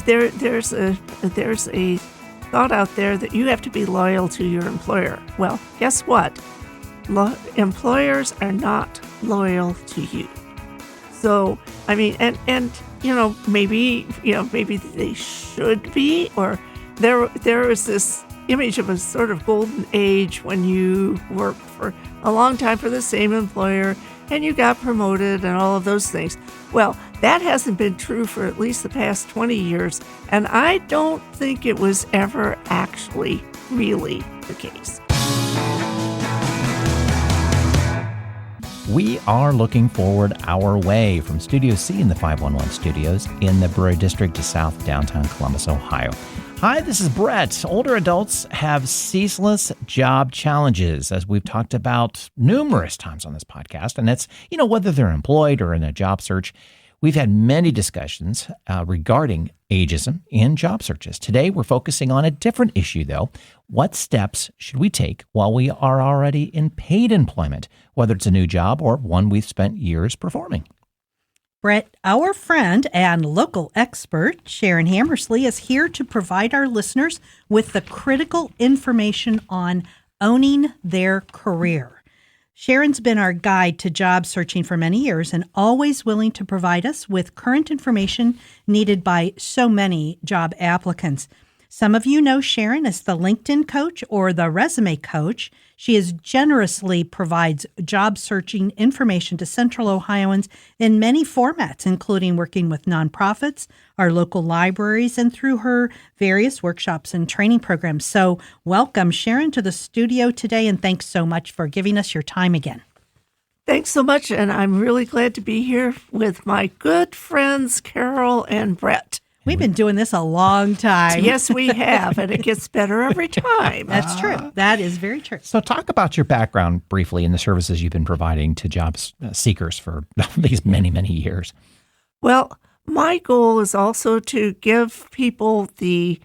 there's a thought out there that you have to be loyal to your employer. Well, guess what? Employers are not loyal to you. So, I mean, and maybe they should be, or there is this image of a sort of golden age when you worked for a long time for the same employer and you got promoted and all of those things. Well, that hasn't been true for at least the past 20 years, and I don't think it was ever actually really the case. We are looking forward our way from Studio C in the 511 studios in the Brewery District of South Downtown Columbus, Ohio. Hi, this is Brett. Older adults have ceaseless job challenges, as we've talked about numerous times on this podcast. And it's, whether they're employed or in a job search, we've had many discussions regarding ageism in job searches. Today, we're focusing on a different issue, though. What steps should we take while we are already in paid employment, whether it's a new job or one we've spent years performing? Brett, our friend and local expert, Sharon Hammersley, is here to provide our listeners with the critical information on owning their career. Sharon's been our guide to job searching for many years and always willing to provide us with current information needed by so many job applicants. Some of you know Sharon as the LinkedIn coach or the resume coach. She generously provides job searching information to Central Ohioans in many formats, including working with nonprofits, our local libraries, and through her various workshops and training programs. So welcome, Sharon, to the studio today, and thanks so much for giving us your time again. Thanks so much, and I'm really glad to be here with my good friends, Carol and Brett. We've been doing this a long time. Yes, we have, and it gets better every time. That's true. That is very true. So talk about your background briefly in the services you've been providing to job seekers for these many, many years. Well, my goal is also to give people the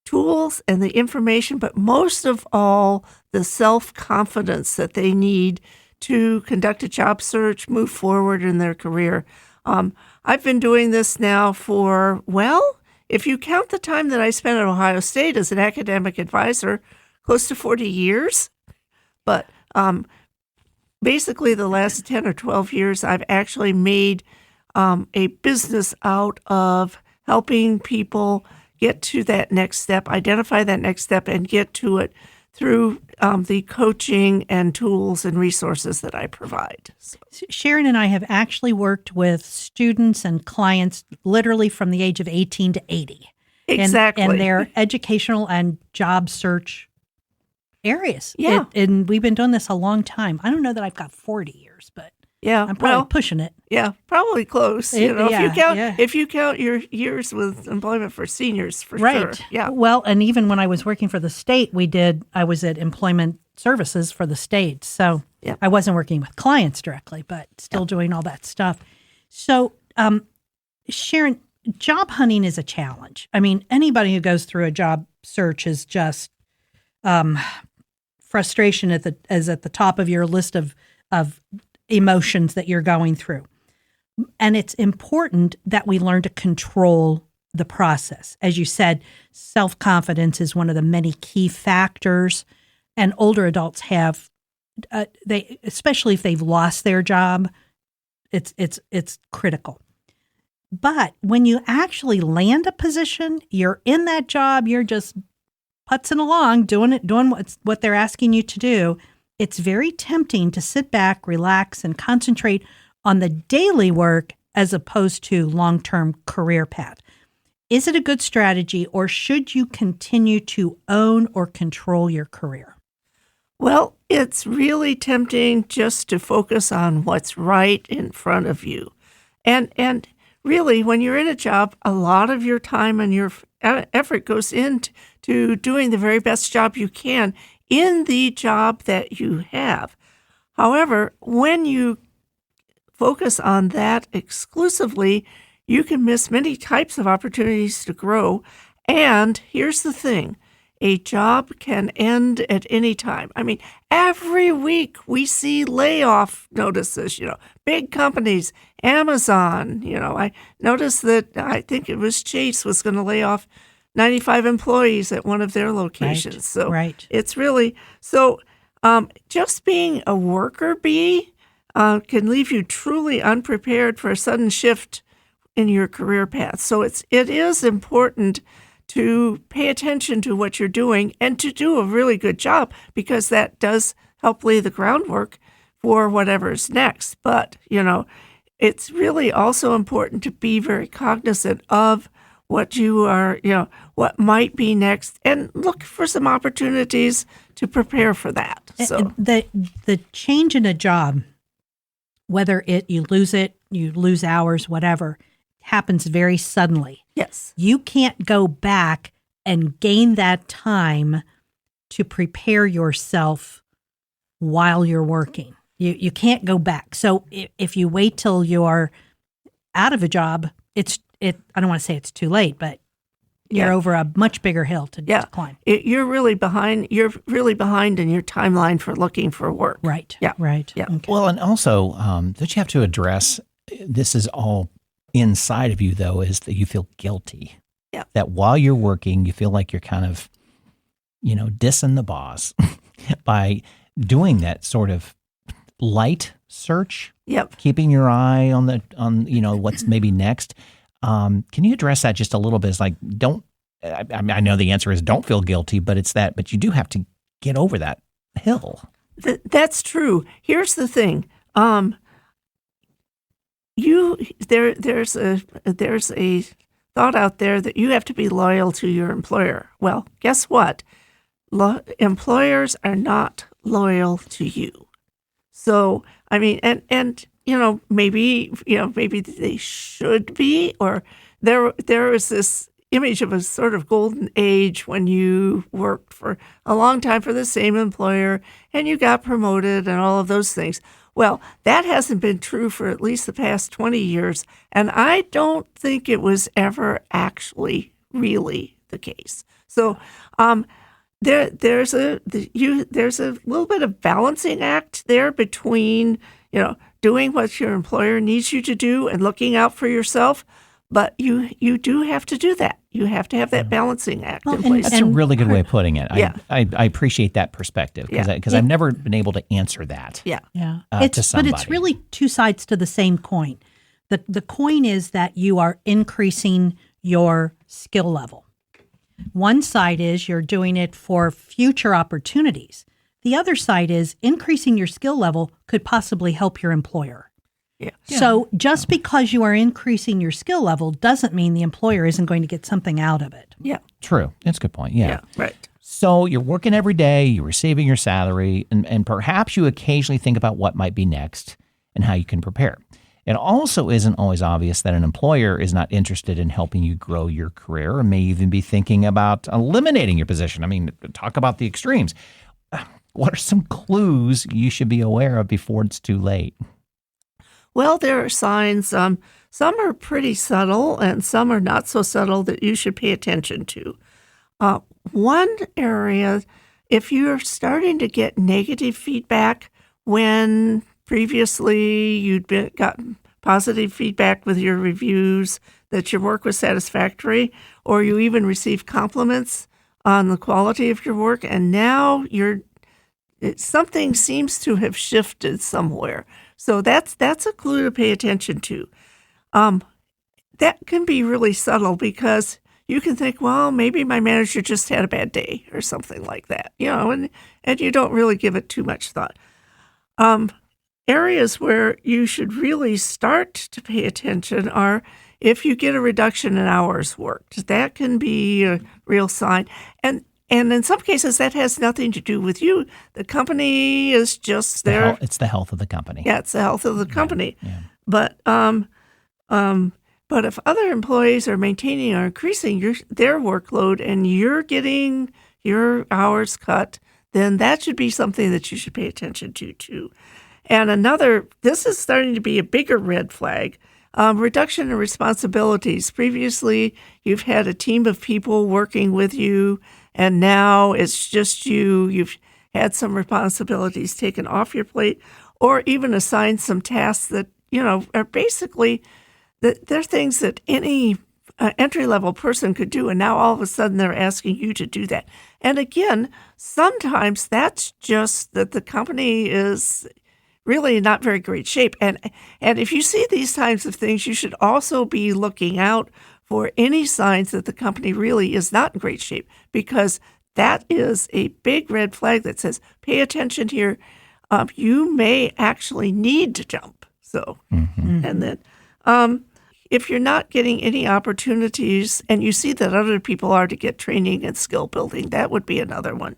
tools and the information, but most of all, the self-confidence that they need to conduct a job search, move forward in their career. I've been doing this now for, if you count the time that I spent at Ohio State as an academic advisor, close to 40 years. But basically the last 10 or 12 years, I've actually made a business out of helping people get to that next step, identify that next step, and get to it through the coaching and tools and resources that I provide. So. Sharon and I have actually worked with students and clients literally from the age of 18 to 80. Exactly. In their educational and job search areas. Yeah. And we've been doing this a long time. I don't know that I've got 40 years, but I'm probably pushing it. Yeah, probably close. If you count your years with employment for seniors, for sure. Yeah. Well, and even when I was working for the state, I was at employment services for the state. So I wasn't working with clients directly, but still doing all that stuff. So, Sharon, job hunting is a challenge. I mean, anybody who goes through a job search is just frustration is at the top of your list of emotions that you're going through. And it's important that we learn to control the process. As you said, self-confidence is one of the many key factors, and older adults have, especially if they've lost their job, it's critical. But when you actually land a position, you're in that job, you're just putzing along, doing what they're asking you to do. It's very tempting to sit back, relax, and concentrate on the daily work as opposed to long-term career path. Is it a good strategy, or should you continue to own or control your career? Well, it's really tempting just to focus on what's right in front of you. And really, when you're in a job, a lot of your time and your effort goes into doing the very best job you can in the job that you have. However, when you focus on that exclusively, you can miss many types of opportunities to grow. And here's the thing. a job can end at any time. I mean, every week we see layoff notices, big companies, Amazon, I noticed that I think it was Chase was going to lay off 95 employees at one of their locations. So right. it's really, just being a worker bee can leave you truly unprepared for a sudden shift in your career path. So it is important to pay attention to what you're doing and to do a really good job, because that does help lay the groundwork for whatever's next. But, it's really also important to be very cognizant of what you are, what might be next, and look for some opportunities to prepare for that. So the change in a job, whether you lose hours, whatever, happens very suddenly. yes, You can't go back and gain that time to prepare yourself while you're working. You can't go back. So if you wait till you're out of a job, I don't want to say it's too late, but you're over a much bigger hill to climb. You're really behind. You're really behind in your timeline for looking for work. Right. Yeah. Right. Yeah. Okay. Well, and also, that you have to address, this is all inside of you, though, is that you feel guilty. Yeah. That while you're working, you feel like you're kind of, dissing the boss by doing that sort of light search, Yep. keeping your eye on what's maybe next. Can you address that just a little bit? It's like, I know the answer is don't feel guilty, but but you do have to get over that hill. That's true. Here's the thing. There's a thought out there that you have to be loyal to your employer. Well, guess what? Employers are not loyal to you. So, I mean, and maybe they should be, or there is this image of a sort of golden age when you worked for a long time for the same employer and you got promoted and all of those things. Well, that hasn't been true for at least the past 20 years, and I don't think it was ever actually really the case. So, there's a little bit of balancing act there between doing what your employer needs you to do and looking out for yourself, but you do have to do that. You have to have that balancing act in place. That's a really good way of putting it. Yeah. I appreciate that perspective because I've never been able to answer that. Yeah. Yeah. To somebody. But it's really two sides to the same coin. The coin is that you are increasing your skill level. One side is you're doing it for future opportunities. The other side is increasing your skill level could possibly help your employer. Yeah. So just because you are increasing your skill level doesn't mean the employer isn't going to get something out of it. Yeah. True. That's a good point. Yeah. Right. So you're working every day, you're receiving your salary, and perhaps you occasionally think about what might be next and how you can prepare. It also isn't always obvious that an employer is not interested in helping you grow your career or may even be thinking about eliminating your position. I mean, talk about the extremes. What are some clues you should be aware of before it's too late? Well, there are signs. Some are pretty subtle and some are not so subtle that you should pay attention to. One area, if you're starting to get negative feedback when previously you'd gotten positive feedback with your reviews that your work was satisfactory, or you even received compliments on the quality of your work, and now something seems to have shifted somewhere. So that's a clue to pay attention to. That can be really subtle because you can think, well, maybe my manager just had a bad day or something like that, and you don't really give it too much thought. Areas where you should really start to pay attention are if you get a reduction in hours worked. That can be a real sign. And in some cases, that has nothing to do with you. The company is just there. It's the health of the company. Yeah, it's the health of the company. Yeah. But if other employees are maintaining or increasing their workload and you're getting your hours cut, then that should be something that you should pay attention to too. And this is starting to be a bigger red flag. Reduction in responsibilities. Previously, you've had a team of people working with you, and now it's just you. You've had some responsibilities taken off your plate, or even assigned some tasks that, are basically, they're things that any entry-level person could do, and now all of a sudden they're asking you to do that. And again, sometimes that's just that the company is really not very great shape. And if you see these types of things, you should also be looking out for any signs that the company really is not in great shape, because that is a big red flag that says, pay attention here. You may actually need to jump. So, and then if you're not getting any opportunities and you see that other people are to get training and skill building, that would be another one.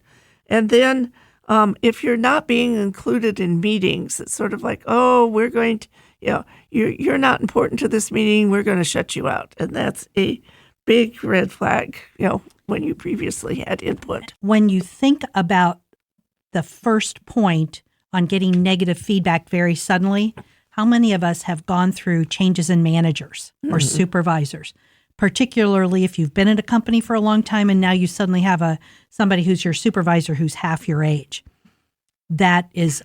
And then if you're not being included in meetings, it's sort of like, oh, we're going to, you're not important to this meeting, we're going to shut you out. And that's a big red flag, when you previously had input. When you think about the first point on getting negative feedback very suddenly, how many of us have gone through changes in managers or supervisors, particularly if you've been at a company for a long time and now you suddenly have somebody who's your supervisor who's half your age? That is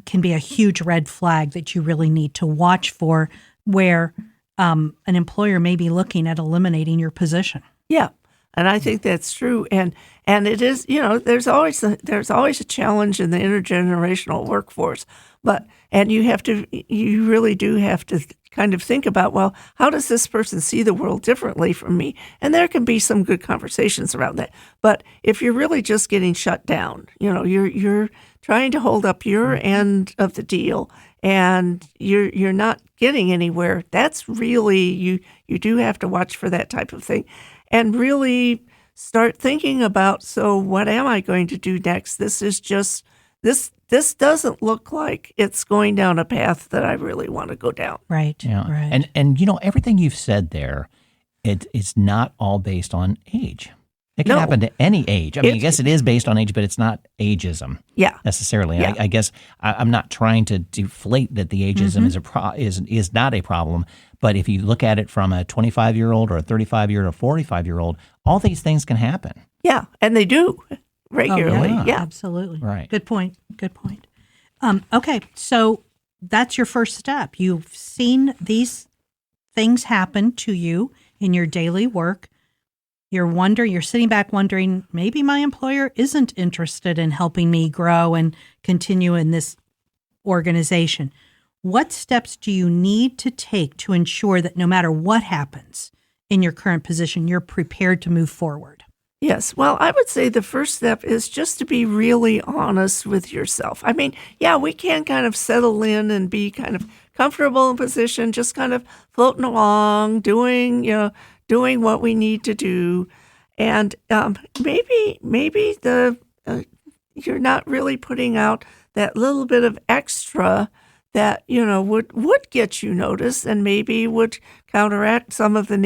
can be a huge red flag that you really need to watch for, where an employer may be looking at eliminating your position. Yeah. And I think that's true. And it is, there's always a challenge in the intergenerational workforce. And you really do have to kind of think about, well, how does this person see the world differently from me? And there can be some good conversations around that. But if you're really just getting shut down, you're trying to hold up your end of the deal and you're not getting anywhere, that's really, you do have to watch for that type of thing and really start thinking about, so what am I going to do next? This is just, this doesn't look like it's going down a path that I really want to go down. Right. Yeah. Right. And everything you've said there, it's not all based on age. It can happen to any age. I mean, I guess it is based on age, but it's not ageism. Necessarily. Yeah. I guess I'm not trying to deflate that the ageism is not a problem. But if you look at it from a 25-year-old or a 35-year-old or 45-year-old, all these things can happen. Yeah, and they do regularly. Oh, yeah, absolutely. Right. Good point. Okay, so that's your first step. You've seen these things happen to you in your daily work. You're sitting back wondering, maybe my employer isn't interested in helping me grow and continue in this organization. What steps do you need to take to ensure that no matter what happens in your current position, you're prepared to move forward? Yes. Well, I would say the first step is just to be really honest with yourself. I mean, yeah, we can kind of settle in and be kind of comfortable in position, just kind of floating along, doing what we need to do. And maybe you're not really putting out that little bit of extra that, would get you noticed and maybe would counteract some of the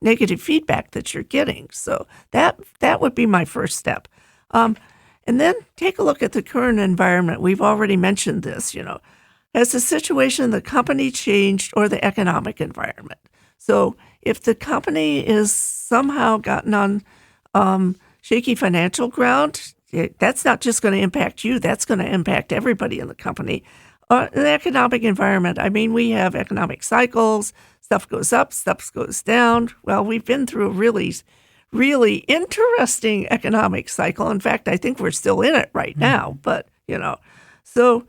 negative feedback that you're getting. So that would be my first step. And then take a look at the current environment. We've already mentioned this, Has the situation in the company changed or the economic environment? So if the company is somehow gotten on shaky financial ground, that's not just going to impact you. That's going to impact everybody in the company. The economic environment, I mean, we have economic cycles. Stuff goes up, stuff goes down. Well, we've been through a really, really interesting economic cycle. In fact, I think we're still in it right now. But, so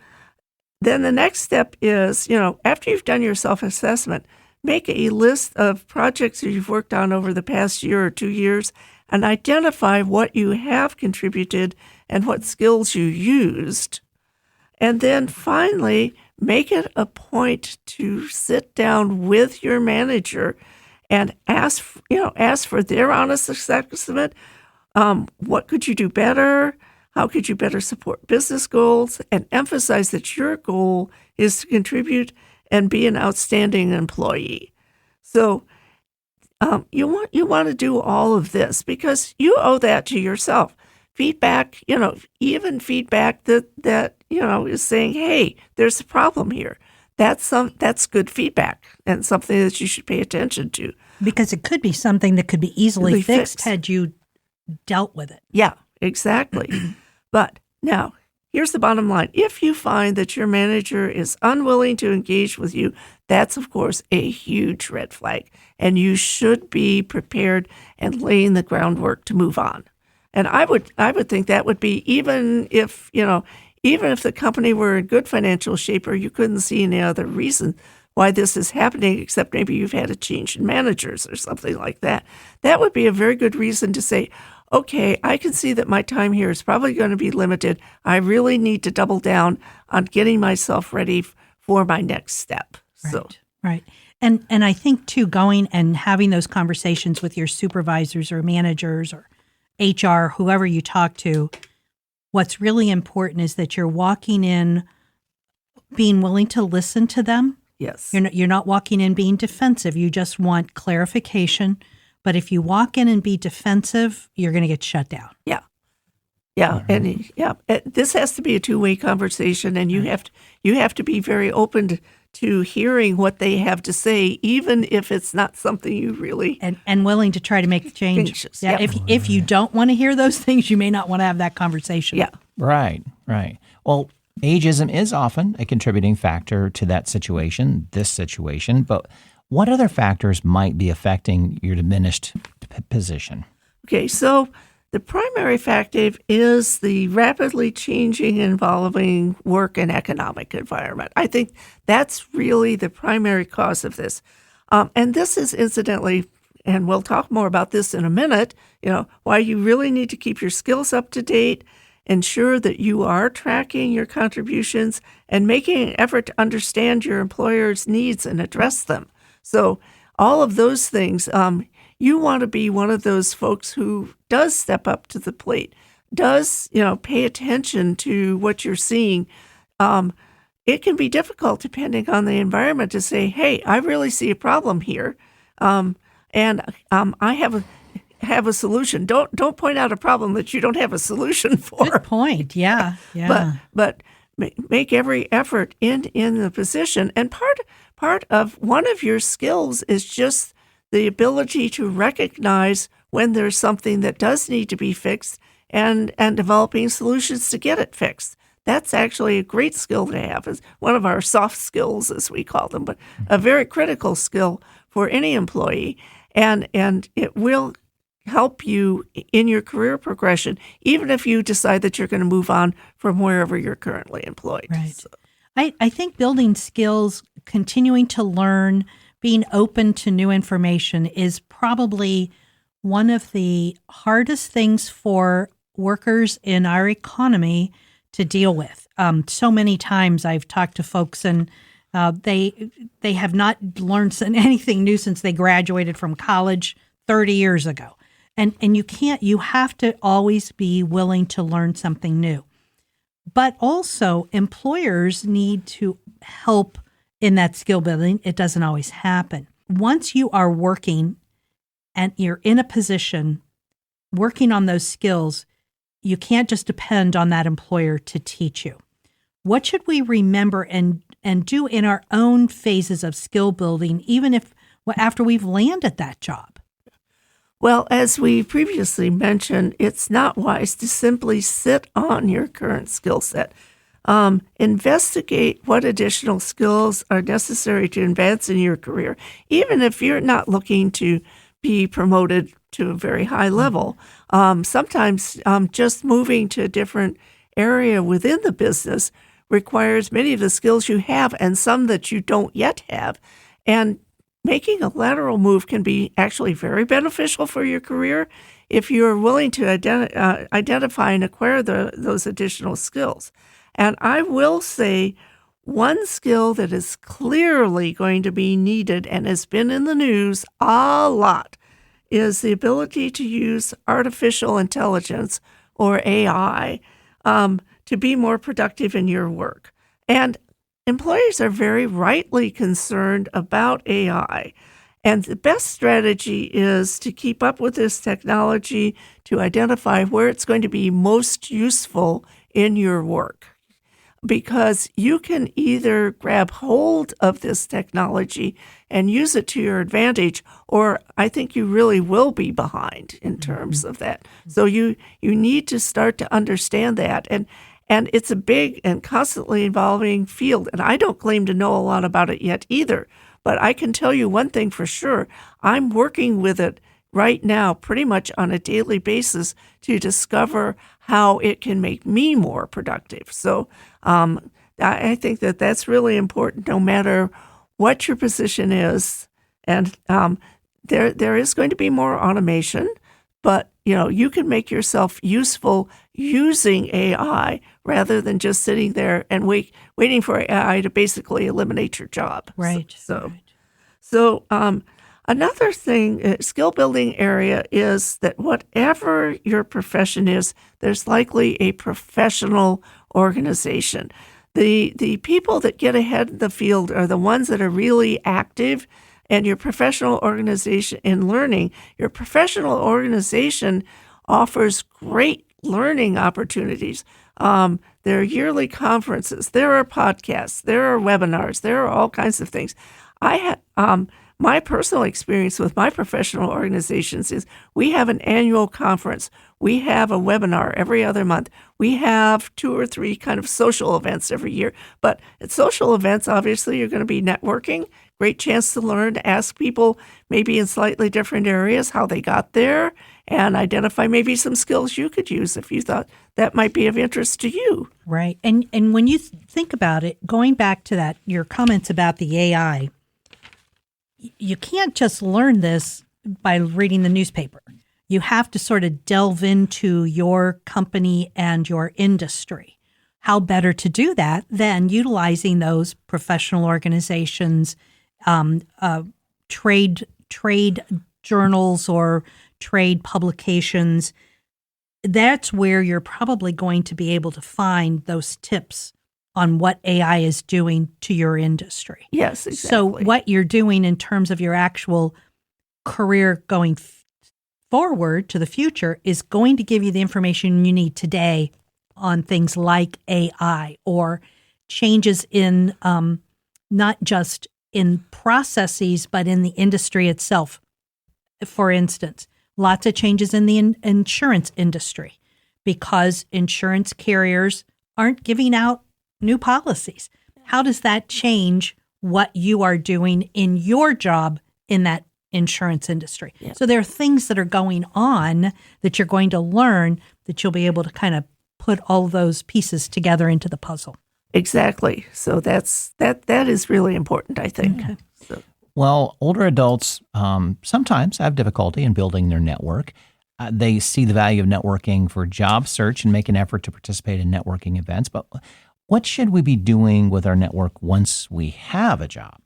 then the next step is, after you've done your self-assessment, make a list of projects that you've worked on over the past year or 2 years and identify what you have contributed and what skills you used. And then finally, make it a point to sit down with your manager and ask for their honest assessment. What could you do better? How could you better support business goals? And emphasize that your goal is to contribute and be an outstanding employee. So you want to do all of this because you owe that to yourself. Feedback, even feedback that is saying, hey, there's a problem here. that's good feedback and something that you should pay attention to. Because it could be something that could be easily Really fixed fixed. had you dealt with it. Yeah, exactly. But now, here's the bottom line. If you find that your manager is unwilling to engage with you, that's, of course, a huge red flag. And you should be prepared and laying the groundwork to move on. And I would think that would be even if the company were in good financial shape or you couldn't see any other reason why this is happening, except maybe you've had a change in managers or something like that. That would be a very good reason to say, okay, I can see that my time here is probably going to be limited. I really need to double down on getting myself ready for my next step. Right. And I think too, going and having those conversations with your supervisors or managers or HR, whoever you talk to, what's really important is that you're walking in being willing to listen to them. Yes. You're not walking in being defensive. You just want clarification. But if you walk in and be defensive, you're going to get shut down. Yeah. Yeah. And this has to be a two-way conversation, and you have to be very open to hearing what they have to say, even if it's not something you really and willing to try to make changes. Yeah. Yeah. If you don't want to hear those things, you may not want to have that conversation. Yeah. Right. Well, ageism is often a contributing factor to that situation, this situation, but what other factors might be affecting your diminished position? Okay, so the primary factor is the rapidly changing and evolving work and economic environment. I think that's really the primary cause of this. And this is incidentally, and we'll talk more about this in a minute, why you really need to keep your skills up to date, ensure that you are tracking your contributions, and making an effort to understand your employer's needs and address them. So all of those things, you want to be one of those folks who does step up to the plate, does, pay attention to what you're seeing. It can be difficult depending on the environment to say, hey, I really see a problem here. And I have a solution. Don't point out a problem that you don't have a solution for. Good point. Yeah. But make every effort in the position. And part of one of your skills is just the ability to recognize when there's something that does need to be fixed and developing solutions to get it fixed. That's actually a great skill to have. It's one of our soft skills, as we call them, but a very critical skill for any employee. And it will help you in your career progression, even if you decide that you're going to move on from wherever you're currently employed. Right. So. I think building skills, continuing to learn, being open to new information is probably one of the hardest things for workers in our economy to deal with. So many times I've talked to folks and they have not learned anything new since they graduated from college 30 years ago. And you have to always be willing to learn something new. But also employers need to help in that skill building. It doesn't always happen. Once you are working and you're in a position working on those skills, you can't just depend on that employer to teach you. What should we remember and do in our own phases of skill building, even if after we've landed that job? Well, as we previously mentioned, it's not wise to simply sit on your current skill set. Investigate what additional skills are necessary to advance in your career, even if you're not looking to be promoted to a very high level. Sometimes just moving to a different area within the business requires many of the skills you have and some that you don't yet have. And making a lateral move can be actually very beneficial for your career if you're willing to identify and acquire those additional skills. And I will say one skill that is clearly going to be needed and has been in the news a lot is the ability to use artificial intelligence, or AI, to be more productive in your work. And employers are very rightly concerned about AI. And the best strategy is to keep up with this technology to identify where it's going to be most useful in your work. because you can either grab hold of this technology and use it to your advantage, or I think you really will be behind in terms of that. So you need to start to understand that. And it's a big and constantly evolving field. And I don't claim to know a lot about it yet either. But I can tell you one thing for sure. I'm working with it right now pretty much on a daily basis to discover how it can make me more productive. So I think that that's really important no matter what your position is. And there is going to be more automation, but you can make yourself useful using AI rather than just sitting there and waiting for AI to basically eliminate your job. Right. So another thing, skill building area is that whatever your profession is, there's likely a professional organization. The people that get ahead in the field are the ones that are really active, and your professional organization in learning. Your professional organization offers great learning opportunities. There are yearly conferences, there are podcasts, there are webinars, there are all kinds of things. My personal experience with my professional organizations is we have an annual conference. We have a webinar every other month. We have 2 or 3 kind of social events every year. But at social events, obviously, you're going to be networking. Great chance to learn, to ask people maybe in slightly different areas how they got there and identify maybe some skills you could use if you thought that might be of interest to you. Right. And when you think about it, going back to that, your comments about the AI, you can't just learn this by reading the newspaper. You have to sort of delve into your company and your industry. How better to do that than utilizing those professional organizations, trade journals or trade publications. That's where you're probably going to be able to find those tips on what AI is doing to your industry. Yes, exactly. So what you're doing in terms of your actual career going forward to the future is going to give you the information you need today on things like AI or changes in not just in processes, but in the industry itself. For instance, lots of changes in the insurance industry because insurance carriers aren't giving out new policies. How does that change what you are doing in your job in that insurance industry? Yeah. So there are things that are going on that you're going to learn that you'll be able to kind of put all those pieces together into the puzzle. Exactly. So that is really important, I think. Okay. So. Well, older adults sometimes have difficulty in building their network. They see the value of networking for job search and make an effort to participate in networking events. But what should we be doing with our network once we have a job?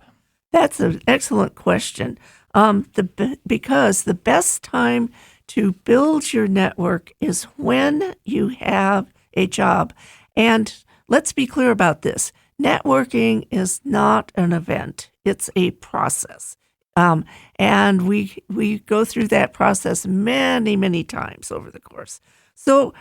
That's an excellent question. Because the best time to build your network is when you have a job. And let's be clear about this. Networking is not an event. It's a process. And we go through that process many, many times over the course. So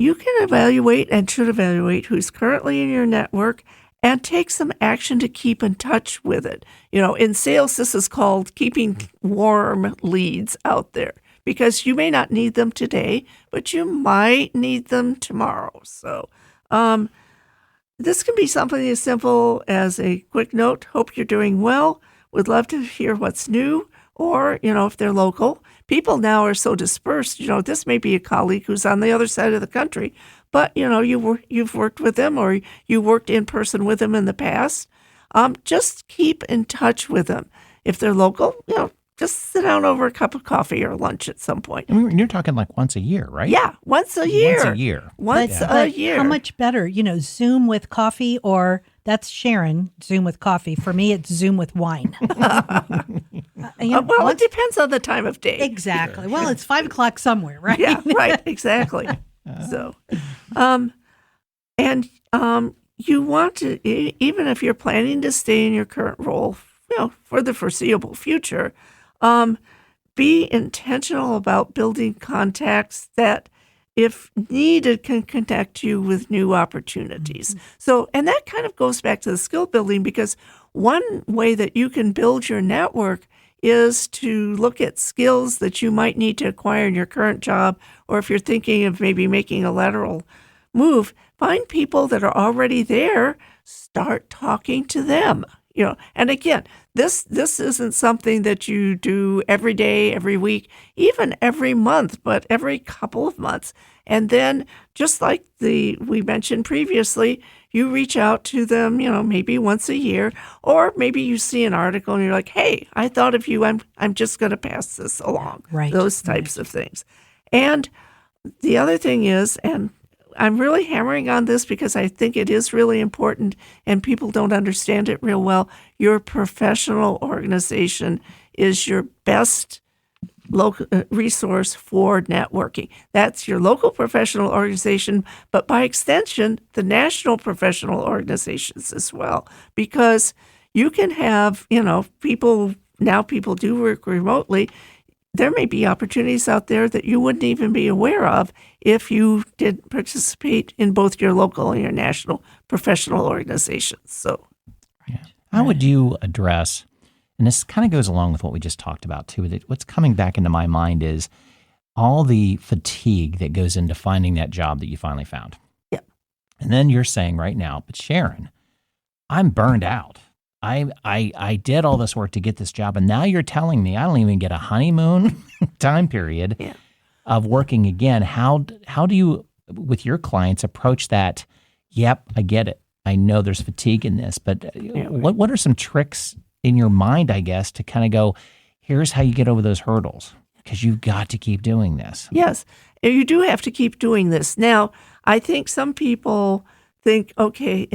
you can evaluate and should evaluate who's currently in your network and take some action to keep in touch with it. In sales, this is called keeping warm leads out there because you may not need them today, but you might need them tomorrow. So this can be something as simple as a quick note, hope you're doing well, would love to hear what's new, or, if they're local. People now are so dispersed, this may be a colleague who's on the other side of the country, but, you've worked with them or you worked in person with them in the past. Just keep in touch with them. If they're local, just sit down over a cup of coffee or lunch at some point. And you're talking like once a year, right? Yeah, once a year. Once a year. How much better, Zoom with coffee, or that's Sharon, Zoom with coffee. For me, it's Zoom with wine. It depends on the time of day. Exactly. Well, it's 5 o'clock somewhere, right? Yeah, right, exactly. So, you want to, even if you're planning to stay in your current role, for the foreseeable future, be intentional about building contacts that if needed, can connect you with new opportunities. So, and that kind of goes back to the skill building, because one way that you can build your network is to look at skills that you might need to acquire in your current job, or if you're thinking of maybe making a lateral move, find people that are already there, start talking to them. And again, this isn't something that you do every day, every week, even every month, but every couple of months. And then, just like we mentioned previously, you reach out to them, maybe once a year, or maybe you see an article and you're like, hey, I thought of you. I'm just going to pass this along. Right. Those types of things. And the other thing is, and I'm really hammering on this because I think it is really important and people don't understand it real well. Your professional organization is your best local resource for networking. That's your local professional organization, but by extension, the national professional organizations as well, because you can have, people do work remotely. There may be opportunities out there that you wouldn't even be aware of if you did participate in both your local and your national professional organizations. So, how would you address, and this kind of goes along with what we just talked about too, that what's coming back into my mind is all the fatigue that goes into finding that job that you finally found. Yeah. And then you're saying right now, but Sharon, I'm burned out. I did all this work to get this job, and now you're telling me I don't even get a honeymoon time period of working again. How do you, with your clients, approach that? Yep, I get it. I know there's fatigue in this, but what are some tricks in your mind, I guess, to kind of go, here's how you get over those hurdles, because you've got to keep doing this. Yes, you do have to keep doing this. Now, I think some people think, okay,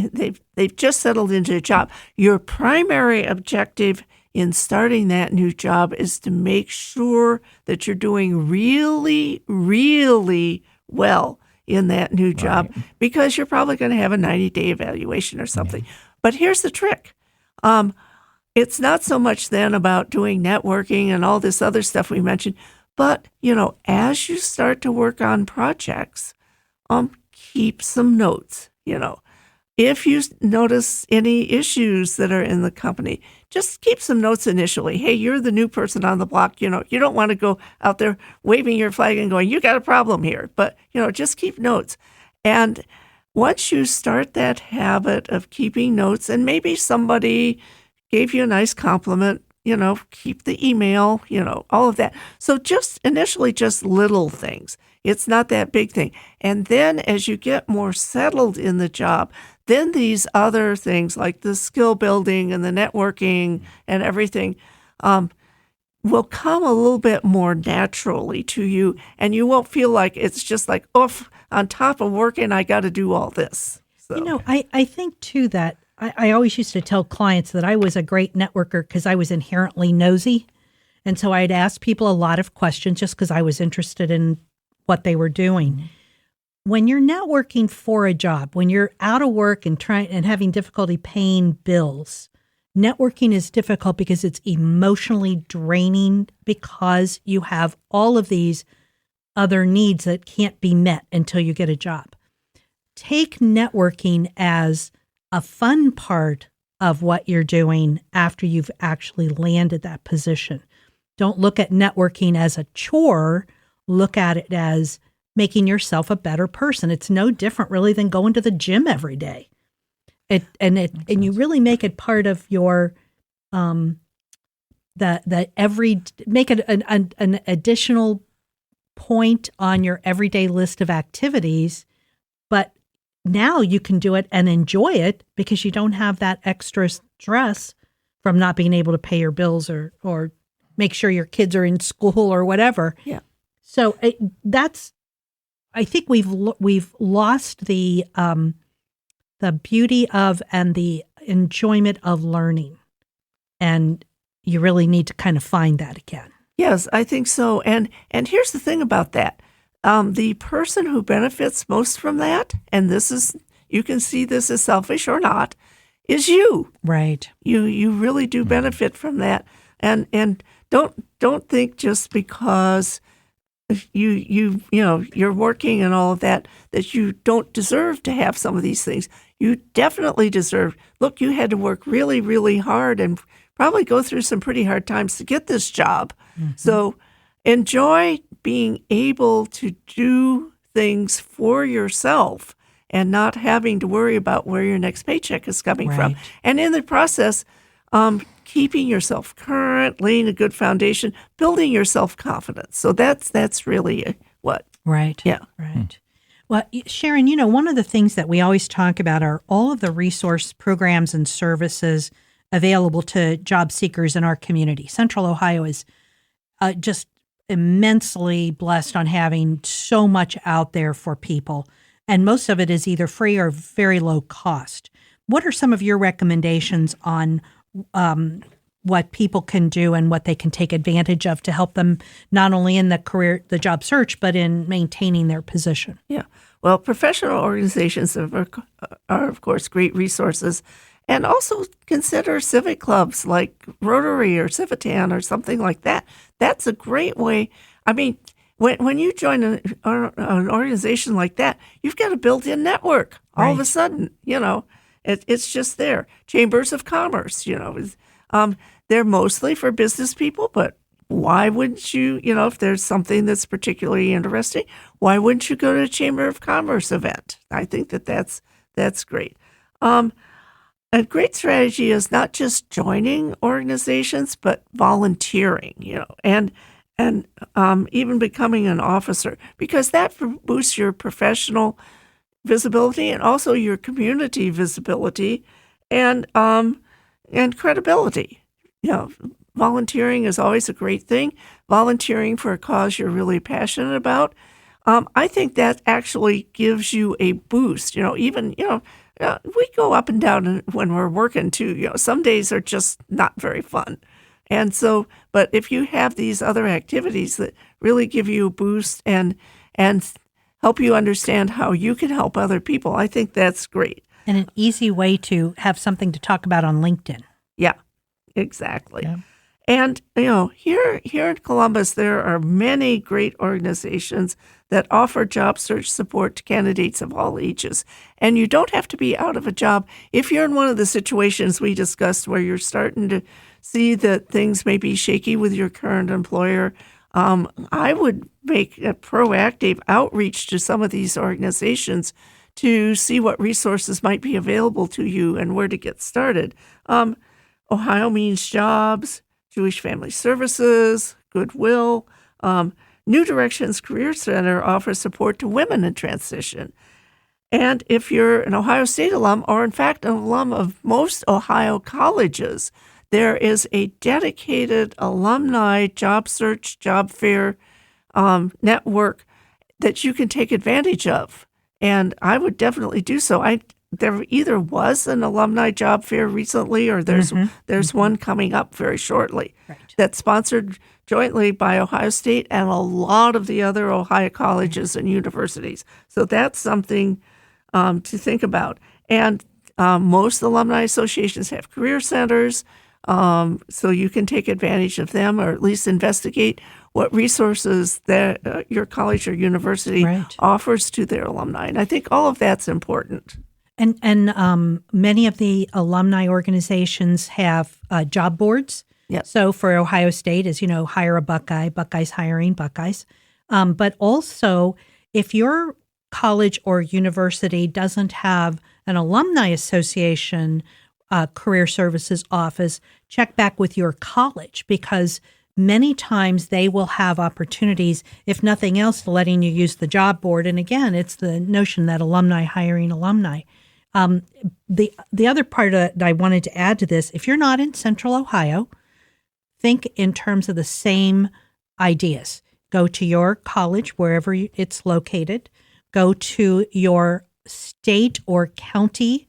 they've just settled into a job. Your primary objective in starting that new job is to make sure that you're doing really, really well in that new job, because you're probably going to have a 90-day evaluation or something. But here's the trick. It's not so much then about doing networking and all this other stuff we mentioned, but, as you start to work on projects, keep some notes. If you notice any issues that are in the company, just keep some notes initially. Hey, you're the new person on the block. You don't want to go out there waving your flag and going, you got a problem here. But, just keep notes. And once you start that habit of keeping notes, and maybe somebody gave you a nice compliment, keep the email, all of that. So just initially, just little things. It's not that big thing. And then as you get more settled in the job, then these other things like the skill building and the networking and everything will come a little bit more naturally to you. And you won't feel like it's just like, oof, on top of working, I got to do all this. So. I think too that I always used to tell clients that I was a great networker because I was inherently nosy. And so I'd ask people a lot of questions just because I was interested in what they were doing. When you're networking for a job, when you're out of work and having difficulty paying bills, networking is difficult because it's emotionally draining, because you have all of these other needs that can't be met until you get a job. Take networking as a fun part of what you're doing after you've actually landed that position. Don't look at networking as a chore. Look at it as making yourself a better person. It's no different really than going to the gym every day. And you really make it part of your make it an additional point on your everyday list of activities, but now you can do it and enjoy it because you don't have that extra stress from not being able to pay your bills or make sure your kids are in school or whatever. Yeah. So I think we've lost the beauty of and the enjoyment of learning, and you really need to kind of find that again. Yes, I think so. And here's the thing about that. The person who benefits most from that, and you can see this as selfish or not, is you. Right. You really do benefit from that. And don't think just because you're working and all of that, that you don't deserve to have some of these things. You definitely deserve. Look, you had to work really, really hard and probably go through some pretty hard times to get this job. So enjoy being able to do things for yourself and not having to worry about where your next paycheck is coming from. Right. And in the process, keeping yourself current, laying a good foundation, building your self-confidence. So that's really what. Right. Yeah. Right. Well, Sharon, one of the things that we always talk about are all of the resource programs and services available to job seekers in our community. Central Ohio is just immensely blessed on having so much out there for people, and most of it is either free or very low cost. What are some of your recommendations on what people can do and what they can take advantage of to help them not only in the job search, but in maintaining their position? Yeah. Well, professional organizations are of course, great resources. And also consider civic clubs like Rotary or Civitan or something like that. That's a great way. I mean, when you join an organization like that, you've got a built-in network. All of a sudden, it's just there. Chambers of Commerce, they're mostly for business people, but why wouldn't you, if there's something that's particularly interesting, why wouldn't you go to a Chamber of Commerce event? I think that's great. A great strategy is not just joining organizations, but volunteering, and even becoming an officer, because that boosts your professional visibility and also your community visibility and credibility. Volunteering is always a great thing. Volunteering for a cause you're really passionate about, I think that actually gives you a boost. We go up and down when we're working too. Some days are just not very fun. And so, but if you have these other activities that really give you a boost and help you understand how you can help other people, I think that's great. And an easy way to have something to talk about on LinkedIn. Yeah, exactly. Yeah. And, here in Columbus, there are many great organizations that offer job search support to candidates of all ages. And you don't have to be out of a job. If you're in one of the situations we discussed where you're starting to see that things may be shaky with your current employer, I would make a proactive outreach to some of these organizations to see what resources might be available to you and where to get started. Ohio Means Jobs, Jewish Family Services, Goodwill. New Directions Career Center offers support to women in transition. And if you're an Ohio State alum, or in fact an alum of most Ohio colleges, there is a dedicated alumni job search, job fair network that you can take advantage of. And I would definitely do so. There either was an alumni job fair recently, or there's one coming up very shortly that's sponsored jointly by Ohio State and a lot of the other Ohio colleges and universities. So that's something to think about. And most alumni associations have career centers, so you can take advantage of them, or at least investigate what resources that your college or university offers to their alumni. And I think all of that's important. And many of the alumni organizations have job boards. Yep. So for Ohio State, as you know, hire a Buckeye, Buckeyes hiring Buckeyes. But also, if your college or university doesn't have an alumni association career services office, check back with your college, because many times they will have opportunities, if nothing else, letting you use the job board. And again, it's the notion that alumni hiring alumni. The other part that I wanted to add to this, if you're not in Central Ohio, think in terms of the same ideas. Go to your college, wherever it's located. Go to your state or county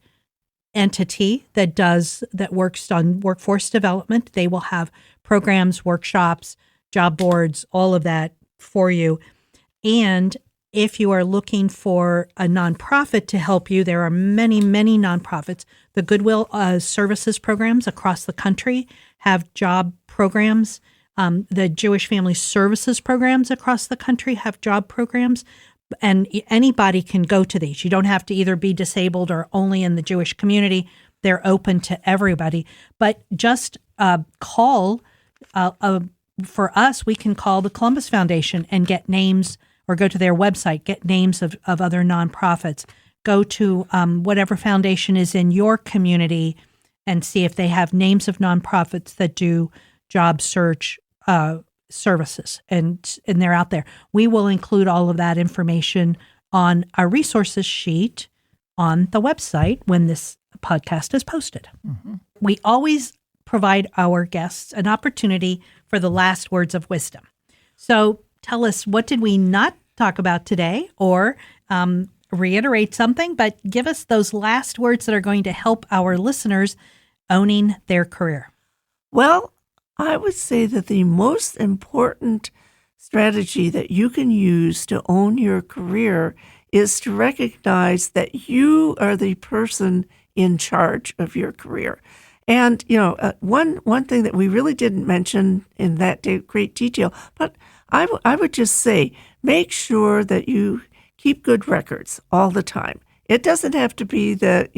entity that works on workforce development. They will have programs, workshops, job boards, all of that for you. And if you are looking for a nonprofit to help you, there are many, many nonprofits. The Goodwill services programs across the country have job programs The Jewish Family Services programs across the country have job programs, and anybody can go to these. You don't have to either be disabled or only in the Jewish community. They're open to everybody. But just call, for us, we can call the Columbus Foundation and get names, or go to their website, get names of other nonprofits. Go to whatever foundation is in your community and see if they have names of nonprofits that do job search services, and they're out there. We will include all of that information on our resources sheet on the website when this podcast is posted. Mm-hmm. We always provide our guests an opportunity for the last words of wisdom. So tell us, what did we not talk about today, or reiterate something, but give us those last words that are going to help our listeners owning their career. Well, I would say that the most important strategy that you can use to own your career is to recognize that you are the person in charge of your career. And, one thing that we really didn't mention in that great detail, but I would just say, make sure that you keep good records all the time. It doesn't have to be that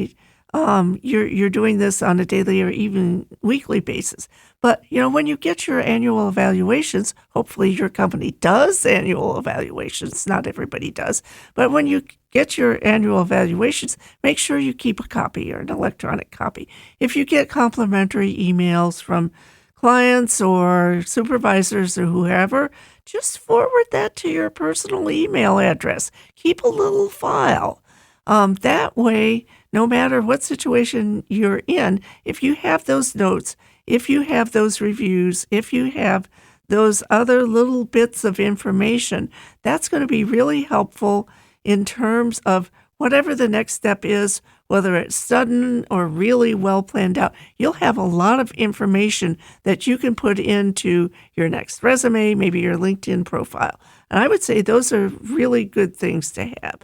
you're doing this on a daily or even weekly basis. But, when you get your annual evaluations, hopefully your company does annual evaluations. Not everybody does. But when you get your annual evaluations, make sure you keep a copy or an electronic copy. If you get complimentary emails from clients or supervisors or whoever, just forward that to your personal email address. Keep a little file. That way, no matter what situation you're in, if you have those notes, if you have those reviews, if you have those other little bits of information, that's going to be really helpful in terms of whatever the next step is, whether it's sudden or really well planned out. You'll have a lot of information that you can put into your next resume, maybe your LinkedIn profile. And I would say those are really good things to have.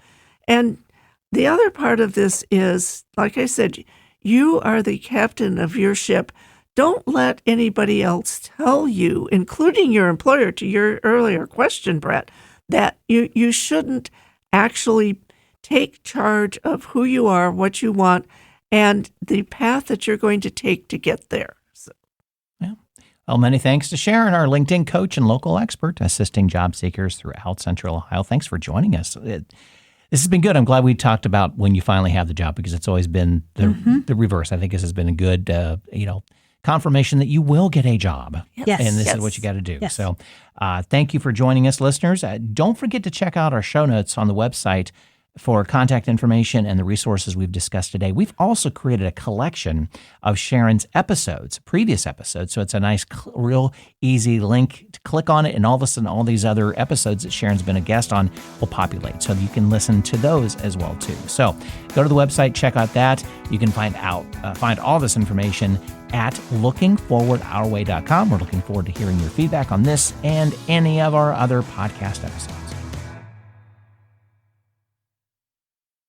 And the other part of this is, like I said, you are the captain of your ship. Don't let anybody else tell you, including your employer, to your earlier question, Brett, that you shouldn't actually take charge of who you are, what you want, and the path that you're going to take to get there. Yeah. Well, many thanks to Sharon, our LinkedIn coach and local expert, assisting job seekers throughout Central Ohio. Thanks for joining us. This has been good. I'm glad we talked about when you finally have the job, because it's always been the reverse. I think this has been a good, confirmation that you will get a job. Yes. And this is what you got to do. Yes. So thank you for joining us, listeners. Don't forget to check out our show notes on the website for contact information and the resources we've discussed today. We've also created a collection of Sharon's episodes, previous episodes. So it's a nice, real easy link to click on it, and all of a sudden, all these other episodes that Sharon's been a guest on will populate. So you can listen to those as well, too. So go to the website, check out that. You can find all this information at lookingforwardourway.com. We're looking forward to hearing your feedback on this and any of our other podcast episodes.